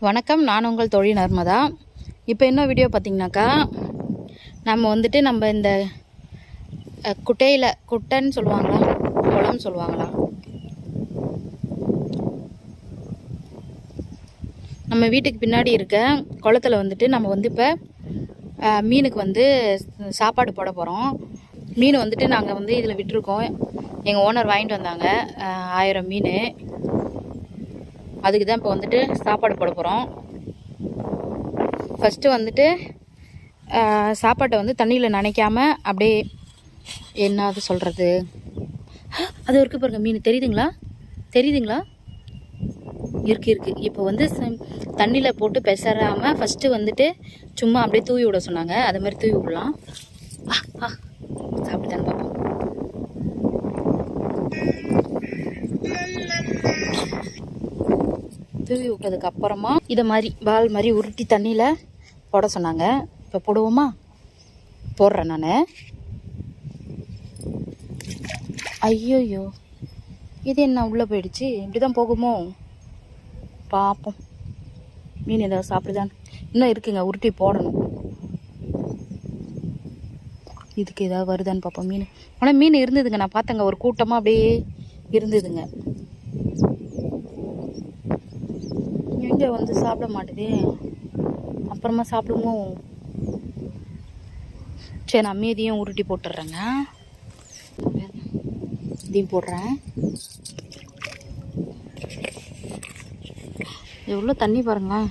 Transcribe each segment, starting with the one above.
வணக்கம், நான் உங்கள் தோழி நர்மதா. இப்போ என்ன வீடியோ பார்த்தீங்கன்னாக்கா, நம்ம இந்த குட்டைன்னு சொல்லுவாங்களா, குளம் சொல்லுவாங்களா, நம்ம வீட்டுக்கு பின்னாடி இருக்க குளத்துல நம்ம இப்போ மீனுக்கு சாப்பாடு போட போகிறோம். மீன் நாங்கள் இதில் விட்டுருக்கோம். எங்கள் ஓனர் வாங்கிட்டு வந்தாங்க 1000 மீன். அதுக்கு தான் இப்போ சாப்பாடு போட போகிறோம். ஃபஸ்ட்டு சாப்பாட்டை தண்ணியில் நனைக்காமல் அப்படியே என்னது சொல்கிறது, அது இருக்குது பாருங்க. மீன் தெரியுதுங்களா? இருக்குது. இப்போ தண்ணியில் போட்டு பெசராமல் ஃபஸ்ட்டு சும்மா அப்படியே தூவி விட சொன்னாங்க. அது மாதிரி தூவி விடலாம். சாப்பிட்டுதானே பார்ப்போம். தூவி விட்டதுக்கு அப்புறமா இதை மாதிரி பால் மாதிரி உருட்டி தண்ணியில் போட சொன்னாங்க. இப்போ போடுவோமா? போடுறேன் நான். ஐயோயோ, இது என்ன உள்ளே போயிடுச்சு? இப்படி தான் போகுமோ? பார்ப்போம். மீன் ஏதாவது சாப்பிடுதான். இன்னும் இருக்குங்க, உருட்டி போடணும். இதுக்கு ஏதாவது வருதான்னு பார்ப்போம். மீன் ஆனால் மீன் இருந்ததுங்க, நான் பார்த்தேங்க. ஒரு கூட்டமாக அப்படியே இருந்ததுங்க. எங்கே சாப்பிட மாட்டேதே. அப்புறமா சாப்பிடுமோ? சரி, நான் மீதியும் உருட்டி போட்டுடுறேங்க. இதையும் போடுறேன். எவ்வளோ தண்ணி பாருங்களேன்.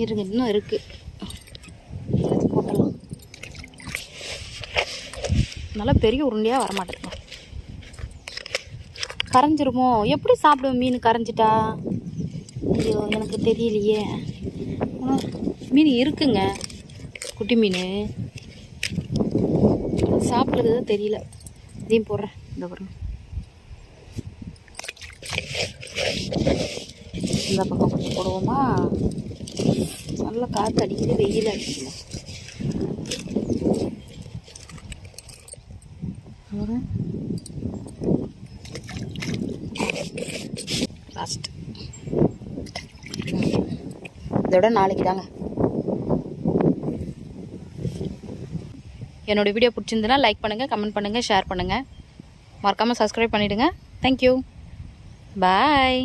இருங்க, இன்னும் இருக்கு. போட்டலாம். நல்லா பெரிய உருண்டையாக வரமாட்டேங்க. கரைஞ்சிருமோ? எப்படி சாப்பிடுவோம் மீன் கரைஞ்சிட்டா? ஐயோ, எனக்கு தெரியலையே. மீன் இருக்குங்க, குட்டி மீன். சாப்பிட்றது தான் தெரியல. இதையும் போடுறேன். இந்த பாருங்க, இந்த பக்கம் கொஞ்சம் போடுவோமா? நல்லா காற்று அடிக்குது, வெயில் அடிக்குது. லாஸ்ட் இதோட நாளைக்கு தாங்க. என்னோட வீடியோ பிடிச்சிருந்ததுன்னா லைக் பண்ணுங்கள், கமெண்ட் பண்ணுங்கள், ஷேர் பண்ணுங்கள். மறக்காமல் சப்ஸ்கிரைப் பண்ணிவிடுங்க. தேங்க்யூ, பாய்.